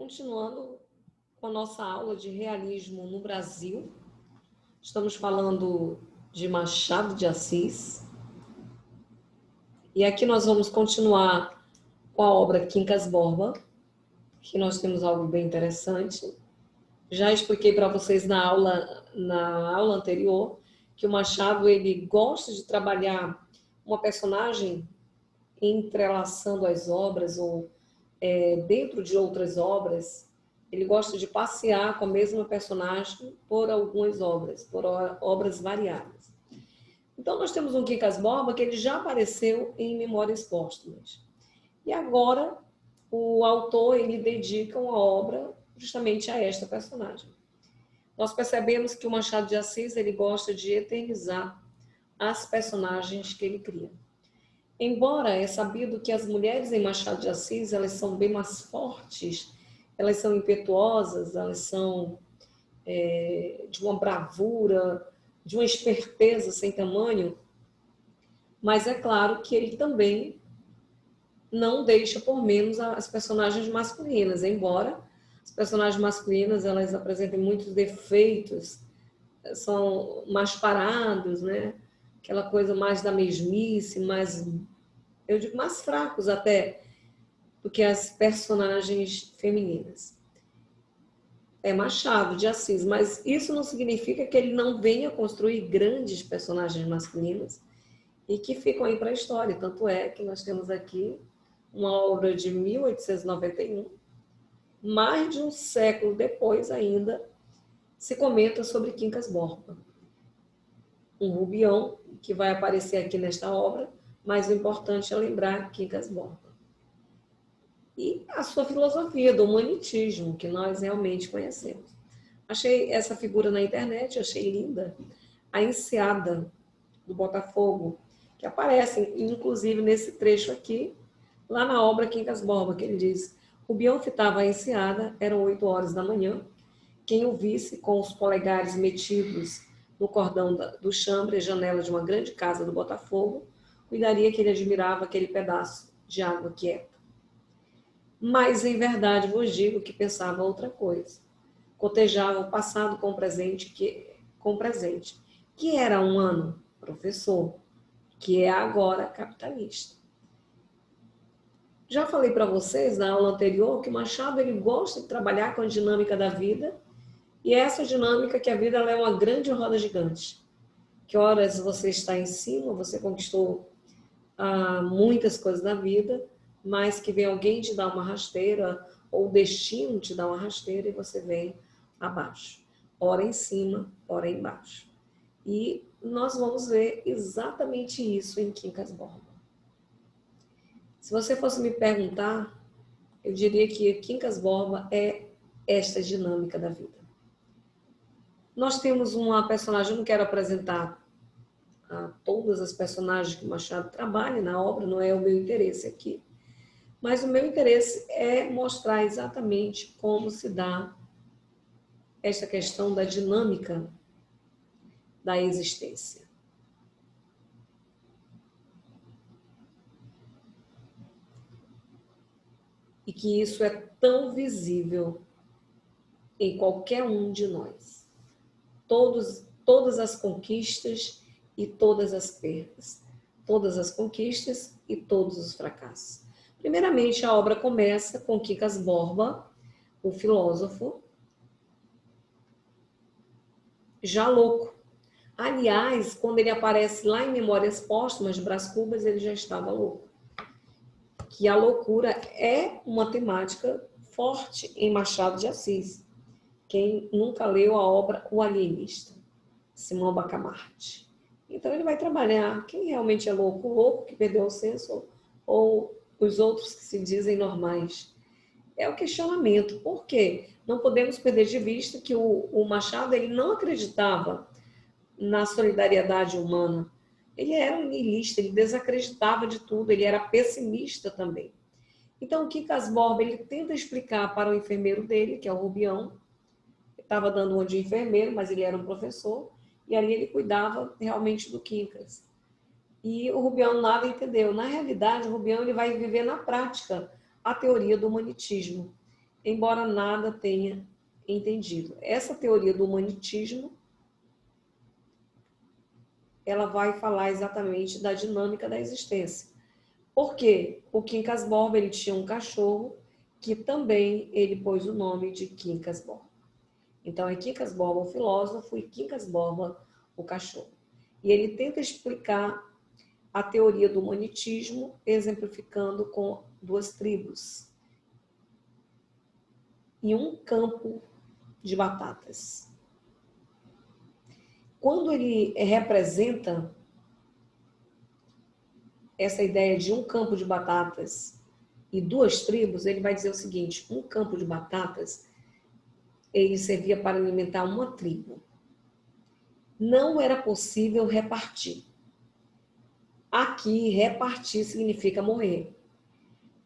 Continuando com a nossa aula de realismo no Brasil, estamos falando de Machado de Assis. E aqui nós vamos continuar com a obra Quincas Borba, que nós temos algo bem interessante. Já expliquei para vocês na aula anterior que o Machado ele gosta de trabalhar uma personagem entrelaçando as obras ou dentro de outras obras. Ele gosta de passear com a mesma personagem por algumas obras, por obras variadas. Então, nós temos um Quincas Borba que ele já apareceu em Memórias Póstumas. E agora, o autor ele dedica uma obra justamente a esta personagem. Nós percebemos que o Machado de Assis ele gosta de eternizar as personagens que ele cria. Embora é sabido que as mulheres em Machado de Assis elas são bem mais fortes, elas são impetuosas, elas são de uma bravura, de uma esperteza sem tamanho, mas é claro que ele também não deixa por menos as personagens masculinas, embora as personagens masculinas elas apresentem muitos defeitos, são mais parados, né? Aquela coisa mais da mesmice, mais, eu digo, mais fracos até do que as personagens femininas. É Machado de Assis, mas isso não significa que ele não venha construir grandes personagens masculinas e que ficam aí para a história. Tanto é que nós temos aqui uma obra de 1891, mais de um século depois ainda, se comenta sobre Quincas Borba. Um rubião que vai aparecer aqui nesta obra, mas o importante é lembrar Quincas Borba. E a sua filosofia do humanitismo, que nós realmente conhecemos. Achei essa figura na internet, achei linda. A enseada do Botafogo, que aparece, inclusive, nesse trecho aqui, lá na obra Quincas Borba, que ele diz: Rubião fitava a enseada, eram 8 horas da manhã. Quem o visse com os polegares metidos no cordão do chambre, a janela de uma grande casa do Botafogo, cuidaria que ele admirava aquele pedaço de água quieta. Mas, em verdade, vos digo que pensava outra coisa. Cotejava o passado com o presente, que era um ano professor, que é agora capitalista. Já falei para vocês na aula anterior que Machado ele gosta de trabalhar com a dinâmica da vida, e essa dinâmica que a vida ela é uma grande roda gigante. Que horas você está em cima, você conquistou muitas coisas na vida, mas que vem alguém te dar uma rasteira, ou o destino te dá uma rasteira e você vem abaixo. Ora em cima, ora embaixo. E nós vamos ver exatamente isso em Quincas Borba. Se você fosse me perguntar, eu diria que Quincas Borba é esta dinâmica da vida. Nós temos uma personagem, eu não quero apresentar todas as personagens que Machado trabalha na obra, não é o meu interesse aqui. Mas o meu interesse é mostrar exatamente como se dá esta questão da dinâmica da existência. E que isso é tão visível em qualquer um de nós. Todas as conquistas e todas as perdas. Todas as conquistas e todos os fracassos. Primeiramente, a obra começa com Quincas Borba, o filósofo, já louco. Aliás, quando ele aparece lá em Memórias Póstumas de Brás Cubas, ele já estava louco. Que a loucura é uma temática forte em Machado de Assis. Quem nunca leu a obra O Alienista, Simão Bacamarte. Então ele vai trabalhar quem realmente é louco, o louco que perdeu o senso ou os outros que se dizem normais. É o questionamento. Por quê? Não podemos perder de vista que o Machado ele não acreditava na solidariedade humana. Ele era um niilista, ele desacreditava de tudo, ele era pessimista também. Então, o Quincas Borba ele tenta explicar para o enfermeiro dele, que é o Rubião, estava dando uma de enfermeiro, mas ele era um professor, e ali ele cuidava realmente do Quincas. E o Rubião nada entendeu. Na realidade, o Rubião ele vai viver na prática a teoria do humanitismo. embora nada tenha entendido. Essa teoria do humanitismo, ela vai falar exatamente da dinâmica da existência. Porque o Quincas Borba, ele tinha um cachorro que também ele pôs o nome de Quincas Borba. Então, é Quincas Borba o filósofo e Quincas Borba o cachorro. E ele tenta explicar a teoria do humanitismo, exemplificando com 2 tribos e um campo de batatas. Quando ele representa essa ideia de um campo de batatas e 2 tribos, ele vai dizer o seguinte: um campo de batatas, ele servia para alimentar uma tribo. Não era possível repartir. Aqui, repartir significa morrer.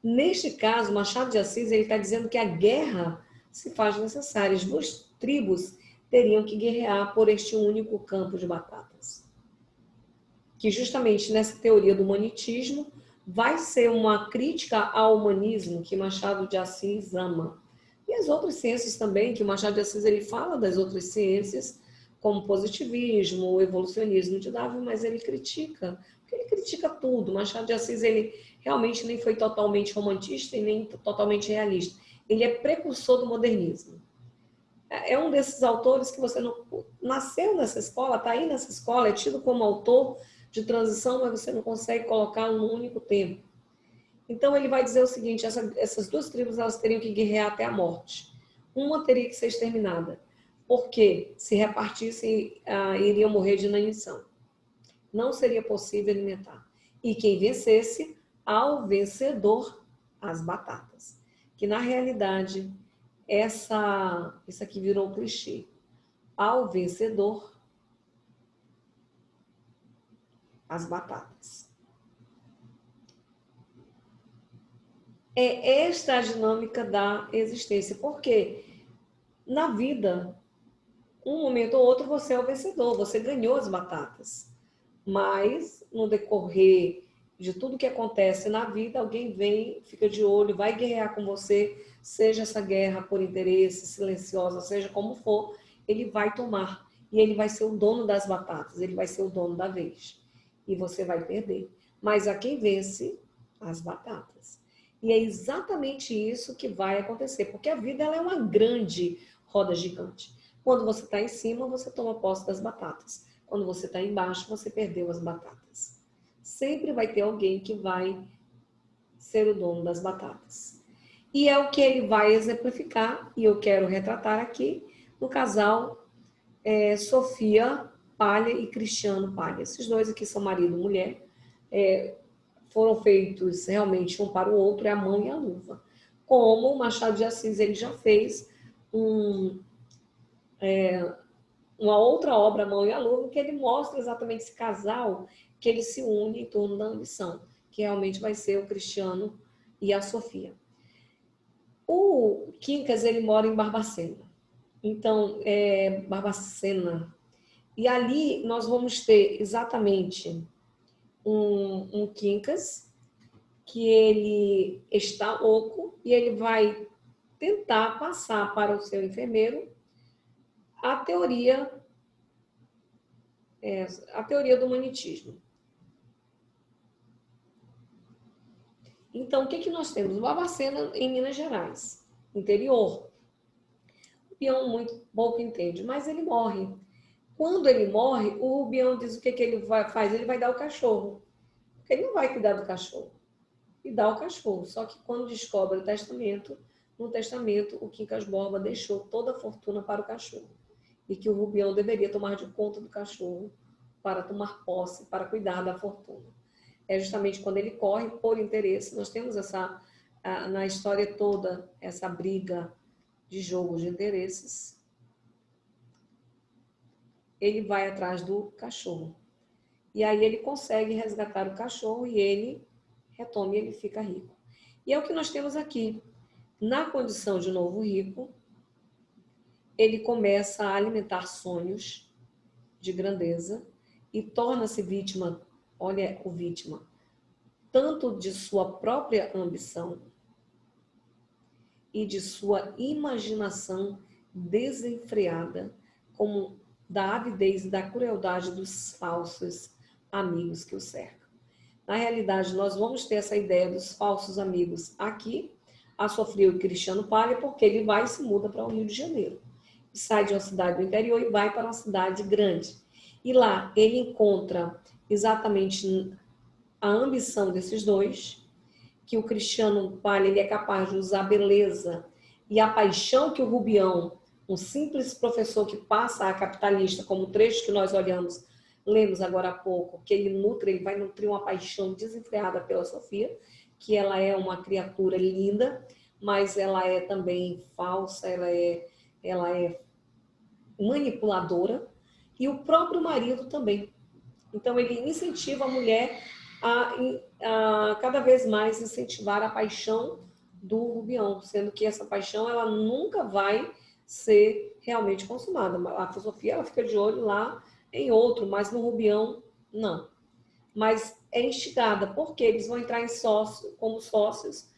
Neste caso, Machado de Assis está dizendo que a guerra se faz necessária. As 2 tribos teriam que guerrear por este único campo de batatas. Que justamente nessa teoria do humanitismo vai ser uma crítica ao humanismo que Machado de Assis ama. E as outras ciências também, que o Machado de Assis ele fala das outras ciências, como o positivismo, o evolucionismo de Darwin, mas ele critica, porque ele critica tudo. Machado de Assis ele realmente nem foi totalmente romantista e nem totalmente realista. Ele é precursor do modernismo. É um desses autores que você não nasceu nessa escola, está aí nessa escola, é tido como autor de transição, mas você não consegue colocar num único tempo. Então ele vai dizer o seguinte: essas 2 tribos elas teriam que guerrear até a morte. Uma teria que ser exterminada, porque se repartissem, iriam morrer de inanição. Não seria possível alimentar. E quem vencesse, ao vencedor, as batatas. Que na realidade, isso aqui virou um clichê. Ao vencedor, as batatas. É esta a dinâmica da existência, porque na vida, um momento ou outro você é o vencedor, você ganhou as batatas. Mas no decorrer de tudo que acontece na vida, alguém vem, fica de olho, vai guerrear com você, seja essa guerra por interesse, silenciosa, seja como for, ele vai tomar. E ele vai ser o dono das batatas, ele vai ser o dono da vez. E você vai perder. Mas a quem vence, as batatas. E é exatamente isso que vai acontecer, porque a vida ela é uma grande roda gigante. Quando você está em cima, você toma posse das batatas. Quando você está embaixo, você perdeu as batatas. Sempre vai ter alguém que vai ser o dono das batatas. E é o que ele vai exemplificar, e eu quero retratar aqui, no casal Sofia Palha e Cristiano Palha. Esses 2 aqui são marido e mulher. Foram feitos realmente um para o outro, é a mão e a luva. Como o Machado de Assis ele já fez uma outra obra, A Mão e a Luva, que ele mostra exatamente esse casal que ele se une em torno da ambição, que realmente vai ser o Cristiano e a Sofia. O Quincas, ele mora em Barbacena. Então, Barbacena. E ali nós vamos ter exatamente um Quincas que ele está louco e ele vai tentar passar para o seu enfermeiro a teoria do humanitismo. Então, o que nós temos? Barbacena em Minas Gerais, interior. O Rubião muito pouco entende, mas ele morre. Quando ele morre, o Rubião diz o que ele faz? Ele vai dar o cachorro. Porque ele não vai cuidar do cachorro. E dá o cachorro. Só que quando descobre o testamento, no testamento, o Quincas Borba deixou toda a fortuna para o cachorro. E que o Rubião deveria tomar de conta do cachorro para tomar posse, para cuidar da fortuna. É justamente quando ele corre por interesse. Nós temos na história toda, essa briga de jogo de interesses. Ele vai atrás do cachorro. E aí ele consegue resgatar o cachorro e ele retoma e ele fica rico. E é o que nós temos aqui. Na condição de novo rico, ele começa a alimentar sonhos de grandeza e torna-se vítima, olha o vítima, tanto de sua própria ambição e de sua imaginação desenfreada, como da avidez e da crueldade dos falsos amigos que o cercam. Na realidade, nós vamos ter essa ideia dos falsos amigos aqui, a Sofia e Cristiano Palha, porque ele vai e se muda para o Rio de Janeiro. Sai de uma cidade do interior e vai para uma cidade grande. E lá ele encontra exatamente a ambição desses dois, que o Cristiano Palha ele é capaz de usar a beleza e a paixão que o Rubião, um simples professor que passa a capitalista, como o trecho que nós lemos agora há pouco, que ele vai nutrir uma paixão desenfreada pela Sofia, que ela é uma criatura linda, mas ela é também falsa, ela é manipuladora, e o próprio marido também. Então, ele incentiva a mulher a cada vez mais incentivar a paixão do Rubião, sendo que essa paixão ela nunca vai ser realmente consumada. A Sofia ela fica de olho lá em outro, mas no Rubião, não. Mas é instigada, porque eles vão entrar como sócios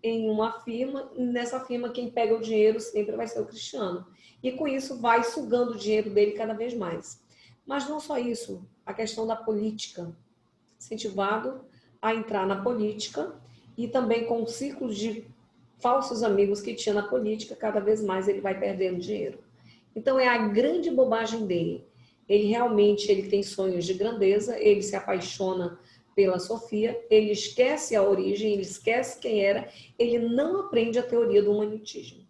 em uma firma, e nessa firma quem pega o dinheiro sempre vai ser o Cristiano. E com isso vai sugando o dinheiro dele cada vez mais. Mas não só isso, a questão da política, incentivado a entrar na política e também com o círculo de falsos amigos que tinha na política, cada vez mais ele vai perdendo dinheiro. Então é a grande bobagem dele. Ele tem sonhos de grandeza, ele se apaixona pela Sofia, ele esquece a origem, ele esquece quem era, ele não aprende a teoria do humanitismo,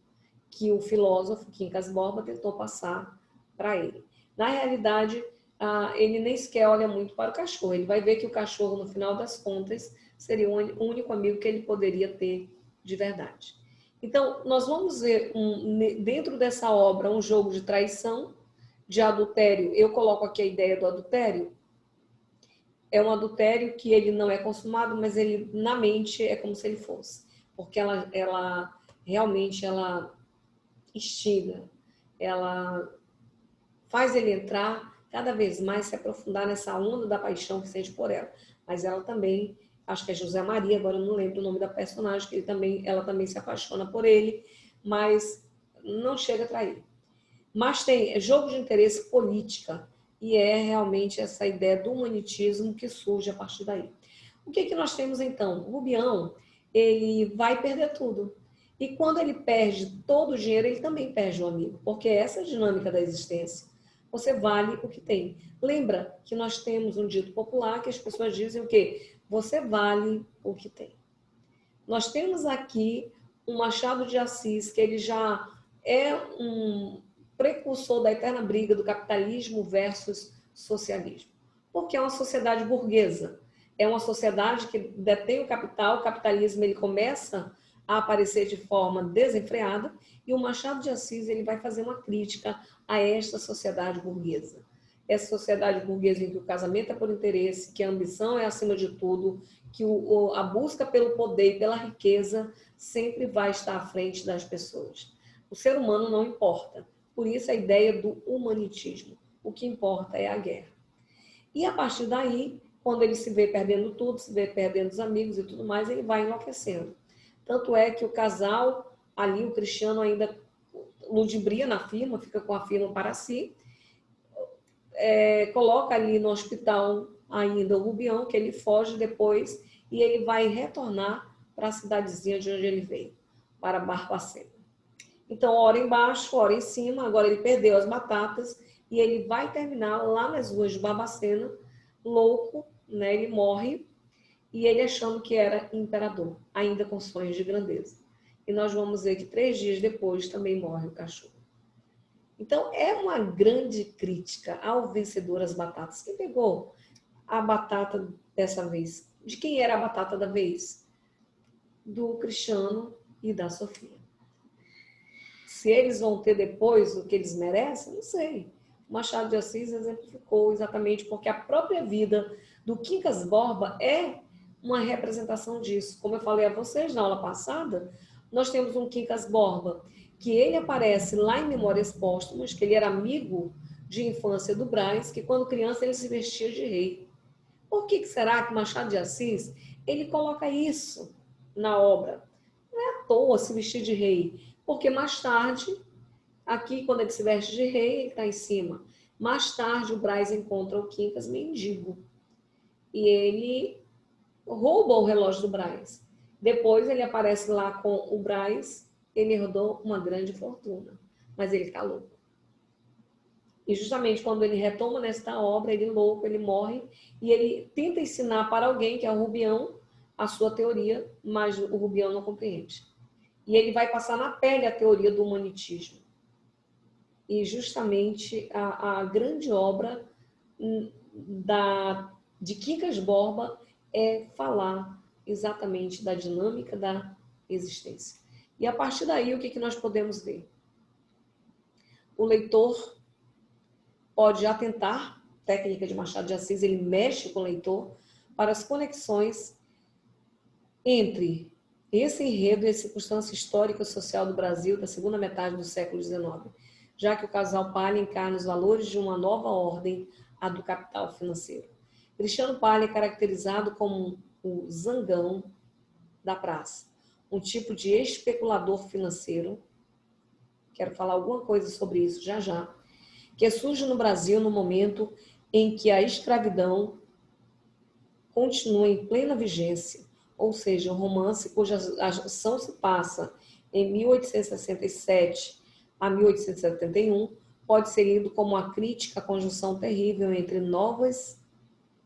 que o filósofo Quincas Borba tentou passar para ele. Na realidade, ele nem sequer olha muito para o cachorro, ele vai ver que o cachorro, no final das contas, seria o único amigo que ele poderia ter de verdade. Então, nós vamos ver, dentro dessa obra, um jogo de traição, de adultério. Eu coloco aqui a ideia do adultério. É um adultério que ele não é consumado, mas ele, na mente, é como se ele fosse. Porque ela realmente, ela instiga, ela faz ele entrar cada vez mais, se aprofundar nessa onda da paixão que sente por ela. Mas ela também, acho que é José Maria, agora eu não lembro o nome da personagem, que ela também se apaixona por ele, mas não chega a trair. Mas tem jogo de interesse política, e é realmente essa ideia do humanitismo que surge a partir daí. O que nós temos então? O Rubião, ele vai perder tudo. E quando ele perde todo o dinheiro, ele também perde o amigo, porque essa é a dinâmica da existência. Você vale o que tem. Lembra que nós temos um dito popular que as pessoas dizem o quê? Você vale o que tem. Nós temos aqui um Machado de Assis, que ele já é um precursor da eterna briga do capitalismo versus socialismo. Porque é uma sociedade burguesa. É uma sociedade que detém o capital, o capitalismo ele começa a aparecer de forma desenfreada, e o Machado de Assis ele vai fazer uma crítica a esta sociedade burguesa. Essa sociedade burguesa em que o casamento é por interesse, que a ambição é acima de tudo, que a busca pelo poder e pela riqueza sempre vai estar à frente das pessoas. O ser humano não importa. Por isso a ideia do humanitismo. O que importa é a guerra. E a partir daí, quando ele se vê perdendo tudo, se vê perdendo os amigos e tudo mais, ele vai enlouquecendo. Tanto é que o casal, ali o Cristiano ainda ludibria na firma, fica com a firma para si, coloca ali no hospital ainda o Rubião, que ele foge depois, e ele vai retornar para a cidadezinha de onde ele veio, para Barbacena. Então, hora embaixo, hora em cima, agora ele perdeu as batatas, e ele vai terminar lá nas ruas de Barbacena, louco, né? Ele morre, e ele achando que era imperador, ainda com sonhos de grandeza. E nós vamos ver que 3 dias depois também morre o cachorro. Então, é uma grande crítica ao vencedor as batatas. Quem pegou a batata dessa vez? De quem era a batata da vez? Do Cristiano e da Sofia. Se eles vão ter depois o que eles merecem, não sei. O Machado de Assis exemplificou exatamente porque a própria vida do Quincas Borba é uma representação disso. Como eu falei a vocês na aula passada, nós temos um Quincas Borba que ele aparece lá em Memórias Póstumas, que ele era amigo de infância do Brás, que quando criança ele se vestia de rei. Por que será que Machado de Assis ele coloca isso na obra? Não é à toa se vestir de rei, porque mais tarde, aqui quando ele se veste de rei, ele está em cima. Mais tarde o Braz encontra o Quincas mendigo e ele rouba o relógio do Braz. Depois ele aparece lá com o Braz, ele herdou uma grande fortuna, mas ele está louco. E justamente quando ele retoma nesta obra, ele louco, ele morre e ele tenta ensinar para alguém, que é o Rubião, a sua teoria, mas o Rubião não compreende. E ele vai passar na pele a teoria do humanitismo. E justamente a grande obra de Quincas Borba é falar exatamente da dinâmica da existência. E a partir daí, o que nós podemos ver? O leitor pode atentar, técnica de Machado de Assis, ele mexe com o leitor para as conexões entre esse enredo e a circunstância histórica e social do Brasil da segunda metade do século XIX, já que o casal Palha encarna os valores de uma nova ordem, a do capital financeiro. Cristiano Palha é caracterizado como o zangão da praça, um tipo de especulador financeiro, quero falar alguma coisa sobre isso já já, que surge no Brasil no momento em que a escravidão continua em plena vigência, ou seja, um romance cuja ação se passa em 1867 a 1871, pode ser lido como uma crítica à conjunção terrível entre novas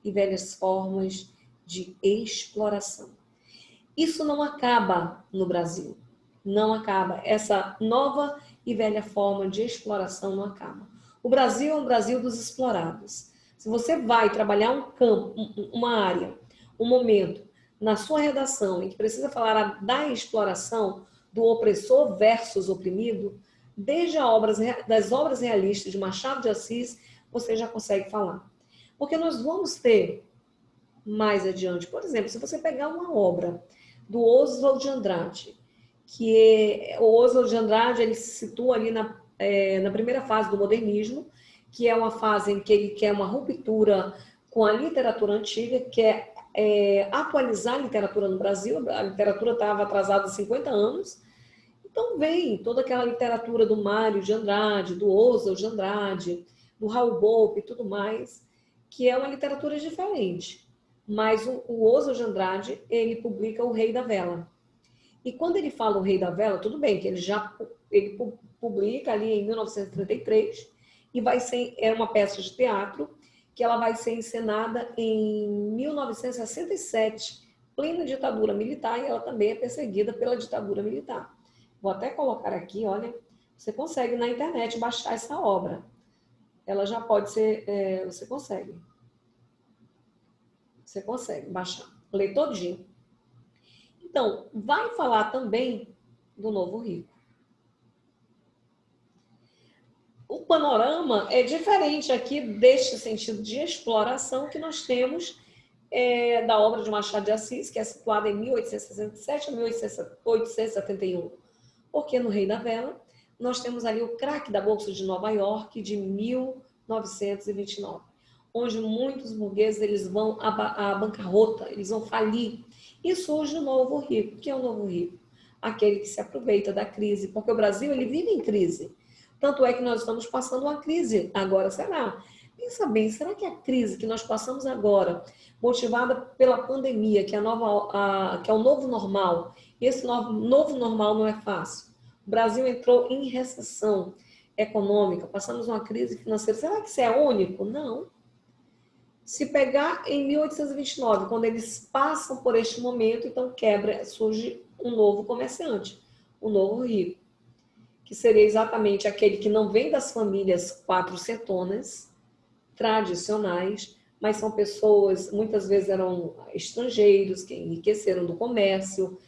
e velhas formas de exploração. Isso não acaba no Brasil, não acaba. Essa nova e velha forma de exploração não acaba. O Brasil é um Brasil dos explorados. Se você vai trabalhar um campo, uma área, um momento, na sua redação, em que precisa falar da exploração, do opressor versus oprimido, desde das obras realistas de Machado de Assis, você já consegue falar. Porque nós vamos ter, mais adiante, por exemplo, se você pegar uma obra do Oswald de Andrade, o Oswald de Andrade ele se situa ali na primeira fase do modernismo, que é uma fase em que ele quer uma ruptura com a literatura antiga, quer atualizar a literatura no Brasil. A literatura estava atrasada há 50 anos, então vem toda aquela literatura do Mário de Andrade, do Oswald de Andrade, do Raul Bope e tudo mais, que é uma literatura diferente. Mas o Oswald de Andrade, ele publica O Rei da Vela. E quando ele fala O Rei da Vela, tudo bem que ele publica ali em 1933 e é uma peça de teatro que ela vai ser encenada em 1967, plena ditadura militar, e ela também é perseguida pela ditadura militar. Vou até colocar aqui, olha, você consegue na internet baixar essa obra. Ela já pode ser, você consegue baixar, ler todinho. Então, vai falar também do Novo Rio. O panorama é diferente aqui deste sentido de exploração que nós temos da obra de Machado de Assis, que é situada em 1867 a 1871. Porque no Rei da Vela, nós temos ali o craque da Bolsa de Nova York de 1929, onde muitos burgueses eles vão à bancarrota, eles vão falir. E surge o novo rico. O que é o novo rico? Aquele que se aproveita da crise, porque o Brasil ele vive em crise. Tanto é que nós estamos passando uma crise agora, será? Pensa bem, será que a crise que nós passamos agora, motivada pela pandemia, que é o novo normal, e esse novo normal não é fácil? O Brasil entrou em recessão econômica, passamos uma crise financeira. Será que isso é único? Não. Se pegar em 1829, quando eles passam por este momento, então surge um novo comerciante, um novo rico, que seria exatamente aquele que não vem das famílias quatrocentonas tradicionais, mas são pessoas, muitas vezes eram estrangeiros, que enriqueceram do comércio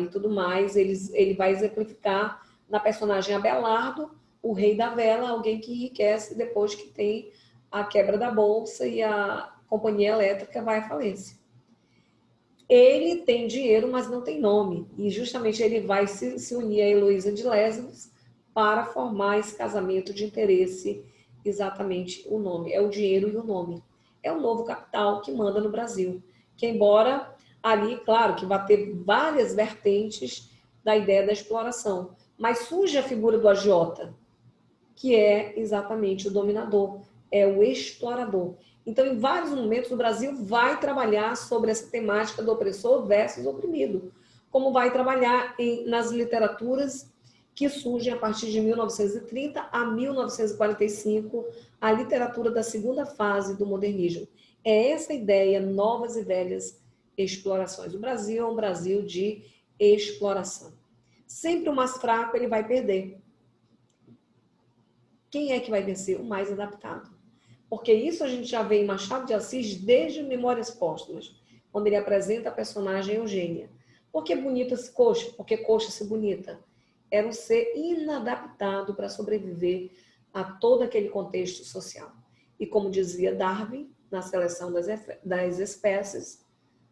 e tudo mais. Ele vai exemplificar na personagem Abelardo, o rei da vela, alguém que enriquece depois que tem a quebra da bolsa e a companhia elétrica vai à falência. Ele tem dinheiro, mas não tem nome. E justamente ele vai se unir a Heloísa de Lesbos para formar esse casamento de interesse, exatamente o nome. É o dinheiro e o nome. É o novo capital que manda no Brasil. Que embora ali, claro, que vai ter várias vertentes da ideia da exploração. Mas surge a figura do agiota, que é exatamente o dominador, é o explorador. Então, em vários momentos, o Brasil vai trabalhar sobre essa temática do opressor versus oprimido, como vai trabalhar nas literaturas que surgem a partir de 1930 a 1945, a literatura da segunda fase do modernismo. É essa ideia, novas e velhas explorações. O Brasil é um Brasil de exploração. Sempre o mais fraco ele vai perder. Quem é que vai vencer? O mais adaptado. Porque isso a gente já vê em Machado de Assis desde Memórias Póstumas, quando ele apresenta a personagem Eugênia. Por que bonita-se coxa? Porque coxa-se bonita. Era um ser inadaptado para sobreviver a todo aquele contexto social. E como dizia Darwin, na seleção das espécies,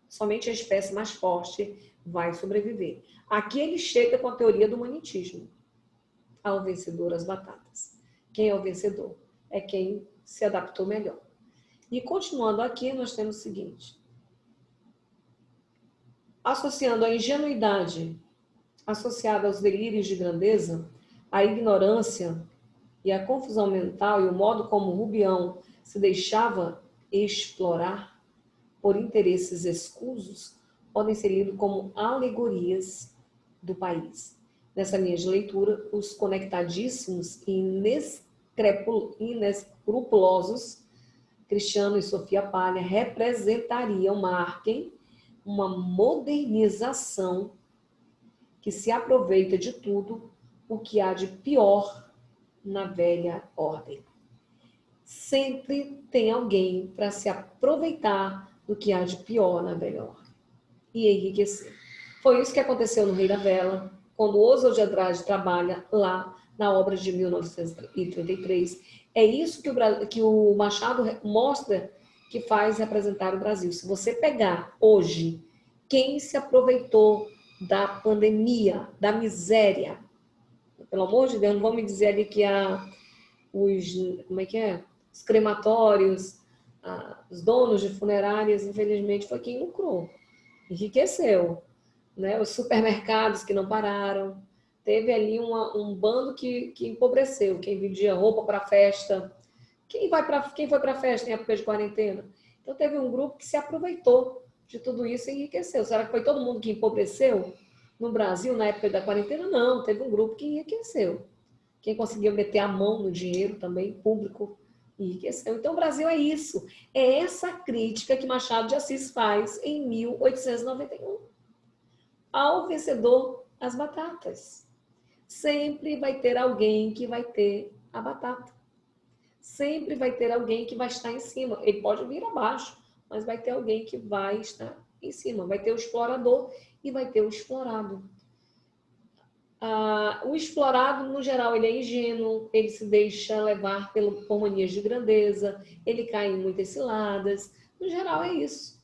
somente a espécie mais forte vai sobreviver. Aqui ele chega com a teoria do humanitismo. Ao vencedor as batatas. Quem é o vencedor? É quem se adaptou melhor. E continuando aqui, nós temos o seguinte. Associando a ingenuidade associada aos delírios de grandeza, a ignorância e a confusão mental e o modo como Rubião se deixava explorar por interesses escusos, podem ser lidos como alegorias do país. Nessa linha de leitura, os conectadíssimos e inescrupulosos Cristiano e Sofia Palha representariam, marquem, uma modernização que se aproveita de tudo o que há de pior na velha ordem. Sempre tem alguém para se aproveitar do que há de pior na velha ordem e enriquecer. Foi isso que aconteceu no Rei da Vela, quando Oswald de Andrade trabalha lá na obra de 1933. É isso que o Machado mostra que faz representar o Brasil. Se você pegar hoje quem se aproveitou da pandemia, da miséria, pelo amor de Deus, não vão me dizer ali que os crematórios, os donos de funerárias, infelizmente, foi quem lucrou, enriqueceu, né? Os supermercados que não pararam, teve ali um bando que empobreceu, quem vendia roupa para festa, quem foi para festa em época de quarentena? Então teve um grupo que se aproveitou de tudo isso e enriqueceu. Será que foi todo mundo que empobreceu no Brasil na época da quarentena? Não, teve um grupo que enriqueceu. Quem conseguiu meter a mão no dinheiro também, público, enriqueceu. Então, o Brasil é isso. É essa crítica que Machado de Assis faz em 1891. Ao vencedor, as batatas. Sempre vai ter alguém que vai ter a batata. Sempre vai ter alguém que vai estar em cima. Ele pode vir abaixo, mas vai ter alguém que vai estar em cima. Vai ter o explorador e vai ter o explorado. O explorado, no geral, ele é ingênuo, ele se deixa levar por manias de grandeza, ele cai em muitas ciladas. No geral, é isso.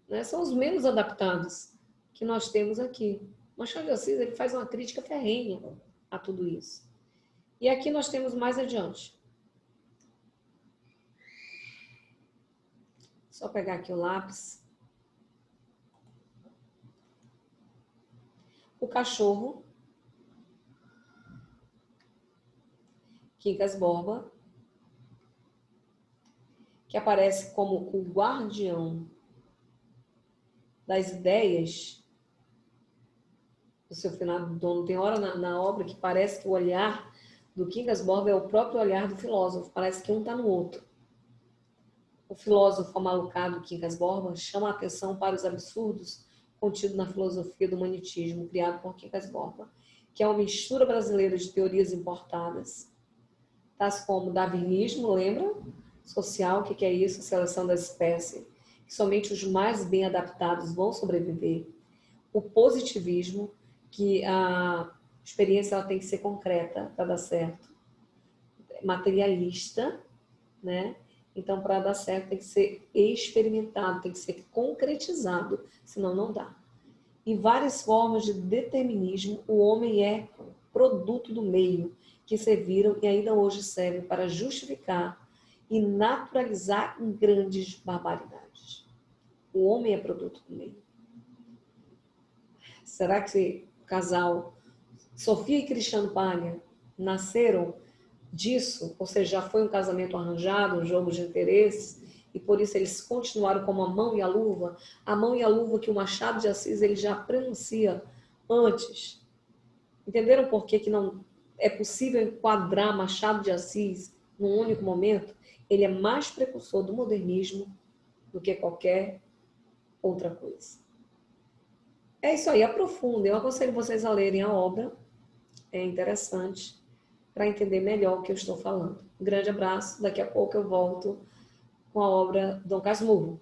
Né? São os menos adaptados que nós temos aqui. Machado de Assis ele faz uma crítica ferrenha a tudo isso. E aqui nós temos mais adiante. Só pegar aqui o lápis. O cachorro, Quincas Borba, que aparece como o guardião das ideias do seu finado dono. Tem hora na obra que parece que o olhar do Quincas Borba é o próprio olhar do filósofo, parece que um está no outro. O filósofo amalucado Quincas Borba chama a atenção para os absurdos contidos na filosofia do humanitismo, criado por Quincas Borba, que é uma mistura brasileira de teorias importadas, tais como darwinismo, lembra? Social, o que é isso? Seleção da espécie, que somente os mais bem adaptados vão sobreviver. O positivismo, que a experiência ela tem que ser concreta para dar certo. Materialista, né? Então, para dar certo, tem que ser experimentado, tem que ser concretizado, senão não dá. E várias formas de determinismo, o homem é produto do meio, que serviram e ainda hoje servem para justificar e naturalizar em grandes barbaridades. O homem é produto do meio. Será que casal Sofia e Cristiano Paglia nasceram disso, ou seja, já foi um casamento arranjado, um jogo de interesses, e por isso eles continuaram como a mão e a luva que o Machado de Assis ele já prenuncia antes. Entenderam por que não é possível enquadrar Machado de Assis num único momento? Ele é mais precursor do modernismo do que qualquer outra coisa. É isso aí, aprofundem. Eu aconselho vocês a lerem a obra, é interessante, para entender melhor o que eu estou falando. Um grande abraço, daqui a pouco eu volto com a obra Dom Casmurro.